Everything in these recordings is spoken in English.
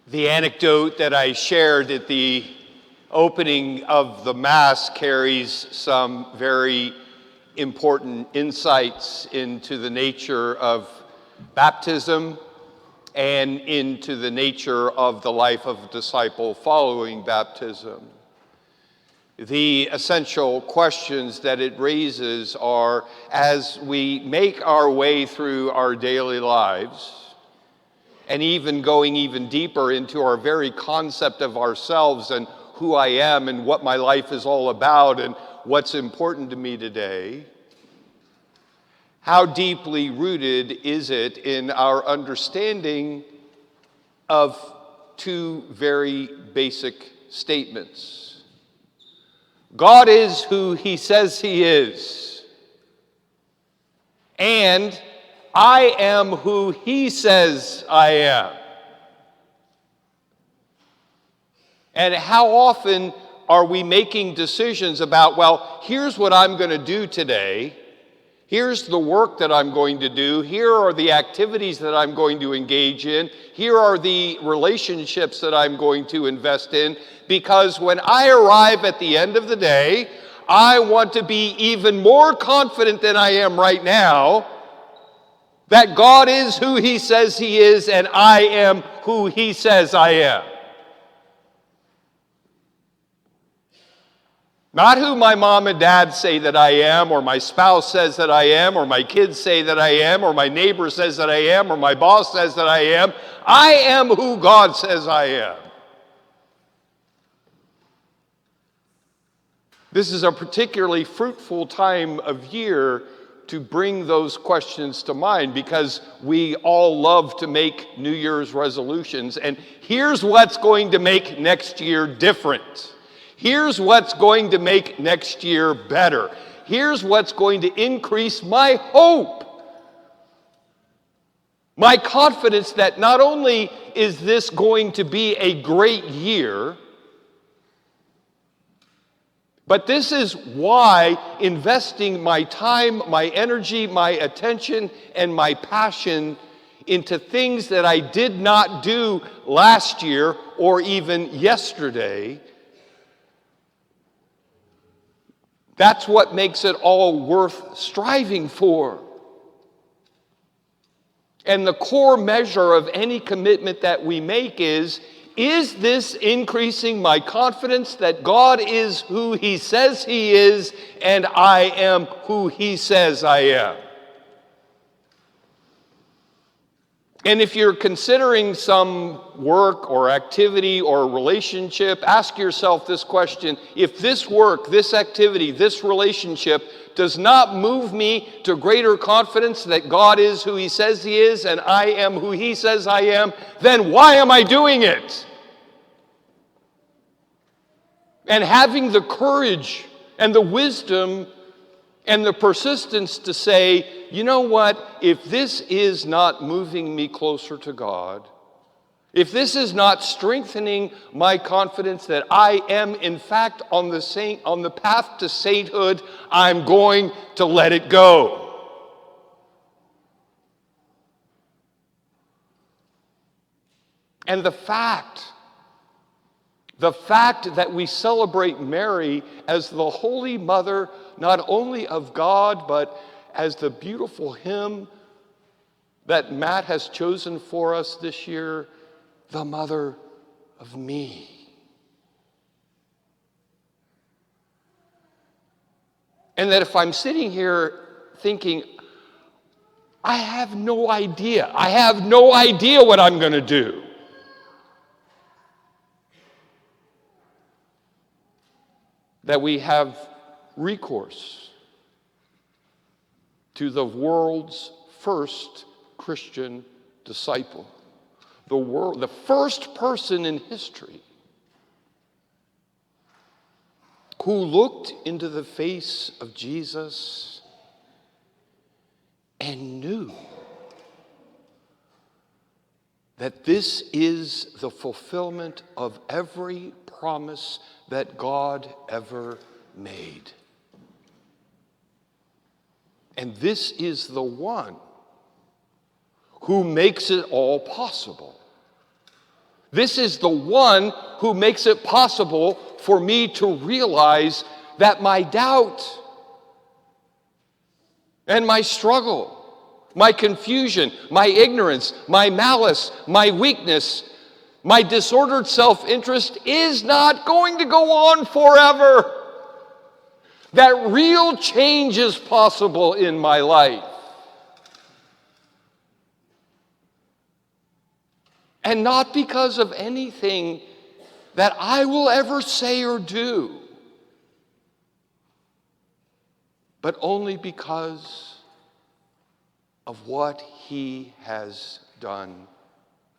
The anecdote that I shared at the opening of the Mass carries some very important insights into the nature of baptism and into the nature of the life of a disciple following baptism. The essential questions that it raises are, as we make our way through our daily lives, and even going even deeper into our very concept of ourselves and who I am and what my life is all about and what's important to me today, how deeply rooted is it in our understanding of two very basic statements? God is who he says he is, and I am who he says I am. And how often are we making decisions about, well, here's what I'm going to do today. Here's the work that I'm going to do. Here are the activities that I'm going to engage in. Here are the relationships that I'm going to invest in. Because when I arrive at the end of the day, I want to be even more confident than I am right now that God is who he says he is and I am who he says I am. Not who my mom and dad say that I am, or my spouse says that I am, or my kids say that I am, or my neighbor says that I am, or my boss says that I am. I am who God says I am. This is a particularly fruitful time of year to bring those questions to mind, because we all love to make New Year's resolutions. And here's what's going to make next year different. Here's what's going to make next year better. Here's what's going to increase my hope. My confidence that not only is this going to be a great year, but this is why investing my time, my energy, my attention, and my passion into things that I did not do last year or even yesterday, that's what makes it all worth striving for. And the core measure of any commitment that we make is this increasing my confidence that God is who he says he is and I am who he says I am? And if you're considering some work or activity or relationship, ask yourself this question: if this work, this activity, this relationship does not move me to greater confidence that God is who he says he is and I am who he says I am, then why am I doing it? And having the courage and the wisdom and the persistence to say, you know what, if this is not moving me closer to God, if this is not strengthening my confidence that I am in fact on the path to sainthood, I'm going to let it go. And the fact that we celebrate Mary as the Holy Mother, not only of God, but as the beautiful hymn that Matt has chosen for us this year, the Mother of Me. And that if I'm sitting here thinking, I have no idea what I'm going to do, that we have recourse to the world's first Christian disciple, the first person in history who looked into the face of Jesus and knew that this is the fulfillment of every promise that God ever made. And this is the one who makes it all possible. This is the one who makes it possible for me to realize that my doubt and my struggle, my confusion, my ignorance, my malice, my weakness, my disordered self-interest is not going to go on forever. That real change is possible in my life. And not because of anything that I will ever say or do, but only because of what he has done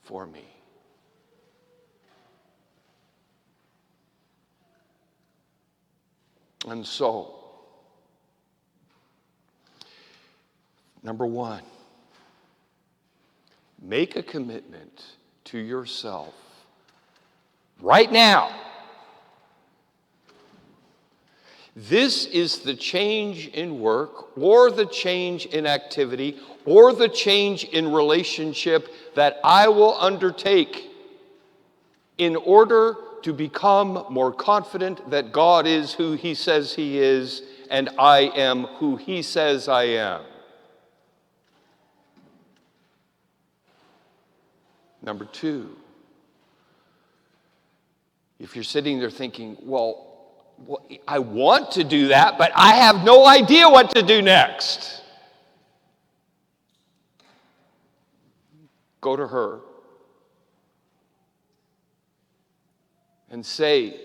for me. And so, number one, make a commitment to yourself right now. This is the change in work, or the change in activity, or the change in relationship that I will undertake in order to become more confident that God is who he says he is, and I am who he says I am. Number two, if you're sitting there thinking, well, I want to do that, but I have no idea what to do next. Go to her and say,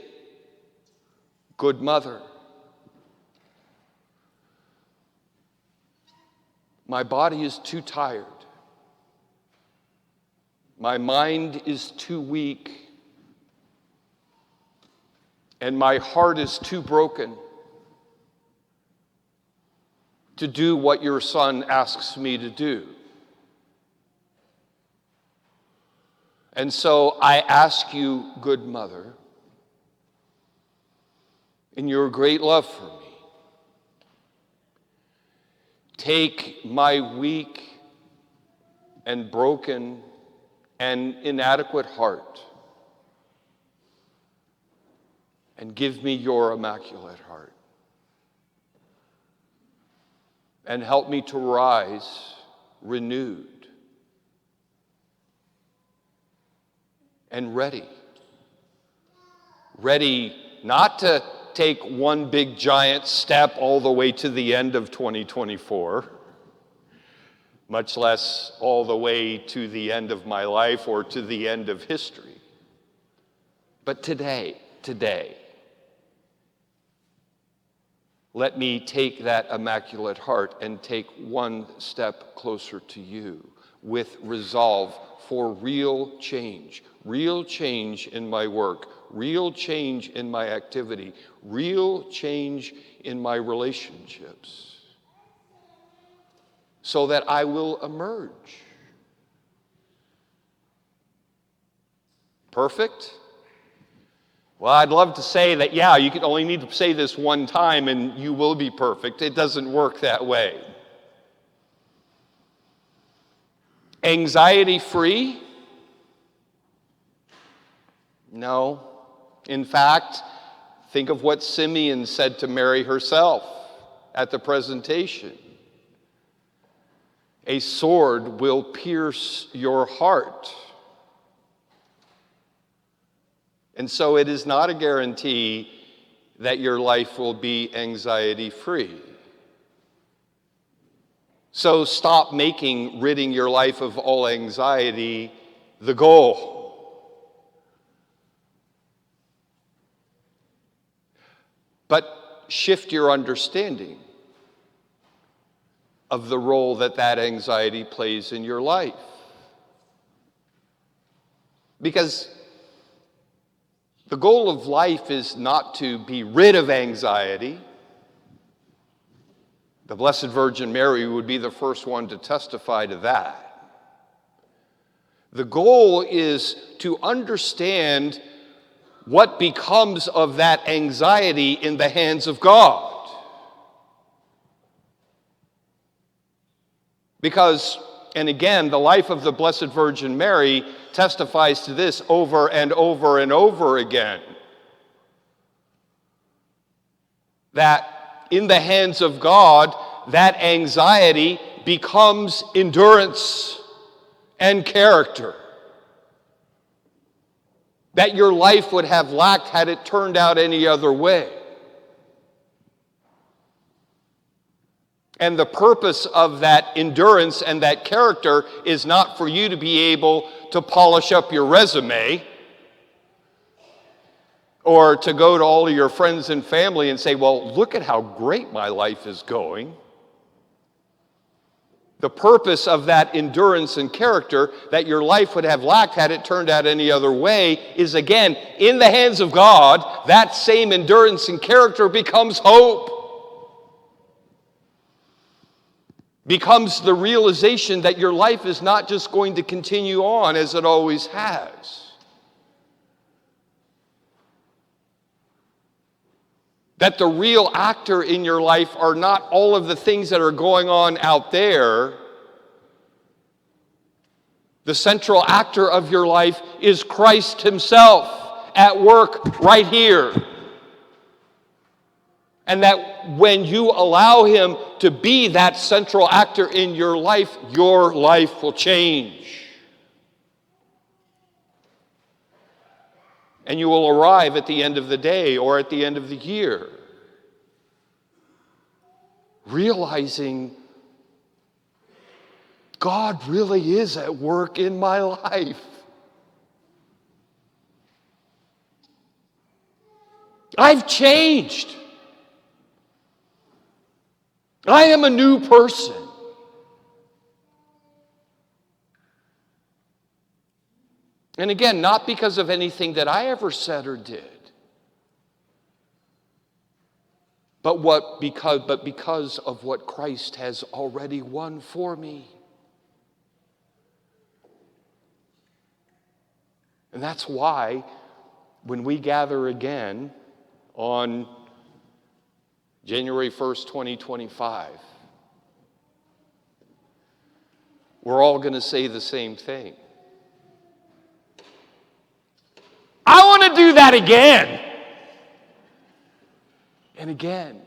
good mother, my body is too tired. My mind is too weak. And my heart is too broken to do what your son asks me to do. And so I ask you, good mother, in your great love for me, take my weak and broken and inadequate heart and give me your immaculate heart. And help me to rise renewed and ready. Ready not to take one big giant step all the way to the end of 2024, much less all the way to the end of my life or to the end of history. But today, let me take that immaculate heart and take one step closer to you with resolve for real change in my work, real change in my activity, real change in my relationships, so that I will emerge perfect. Well, I'd love to say that, yeah, you can only need to say this one time and you will be perfect. It doesn't work that way. Anxiety-free? No. In fact, think of what Simeon said to Mary herself at the presentation. A sword will pierce your heart. And so it is not a guarantee that your life will be anxiety-free. So stop making ridding your life of all anxiety the goal. But shift your understanding of the role that anxiety plays in your life. Because the goal of life is not to be rid of anxiety. The Blessed Virgin Mary would be the first one to testify to that. The goal is to understand what becomes of that anxiety in the hands of God. Because, and again, the life of the Blessed Virgin Mary testifies to this over and over and over again. That in the hands of God, that anxiety becomes endurance and character that your life would have lacked had it turned out any other way. And the purpose of that endurance and that character is not for you to be able to polish up your resume or to go to all of your friends and family and say, well, look at how great my life is going. The purpose of that endurance and character that your life would have lacked had it turned out any other way is, again, in the hands of God, that same endurance and character becomes hope. Becomes the realization that your life is not just going to continue on as it always has. That the real actor in your life are not all of the things that are going on out there. The central actor of your life is Christ himself at work right here. And that when you allow him to be that central actor in your life will change. And you will arrive at the end of the day or at the end of the year realizing God really is at work in my life. I've changed. I am a new person. And again, not because of anything that I ever said or did, but because of what Christ has already won for me. And that's why when we gather again on January 1st, 2025, we're all going to say the same thing. I want to do that again. And again.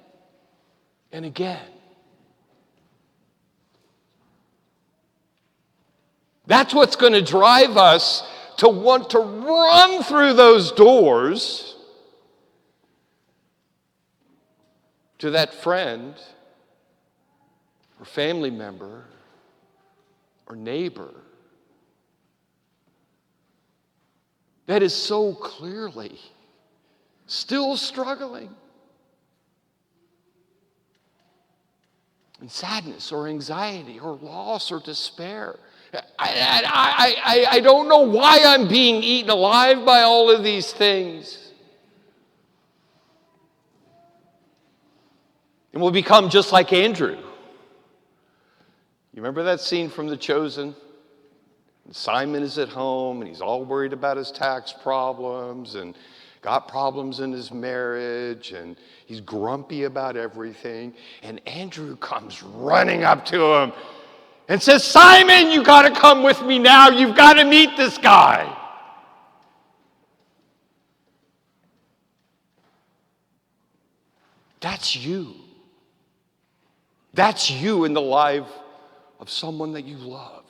And again. That's what's going to drive us to want to run through those doors to that friend or family member or neighbor that is so clearly still struggling in sadness or anxiety or loss or despair. I don't know why I'm being eaten alive by all of these things. And we'll become just like Andrew. You remember that scene from The Chosen? Simon is at home and he's all worried about his tax problems and got problems in his marriage and he's grumpy about everything. And Andrew comes running up to him and says, Simon, you got to come with me now. You've got to meet this guy. That's you. That's you in the life of someone that you love.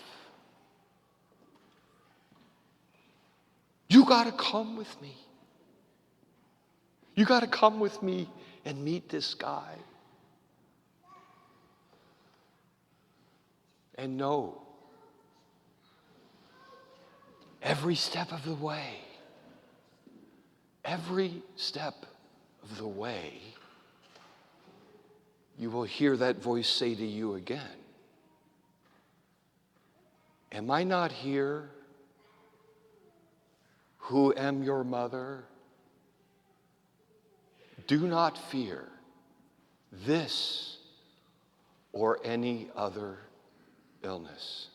You got to come with me. You got to come with me and meet this guy. And know every step of the way, you will hear that voice say to you again, am I not here who am your mother? Do not fear this or any other illness.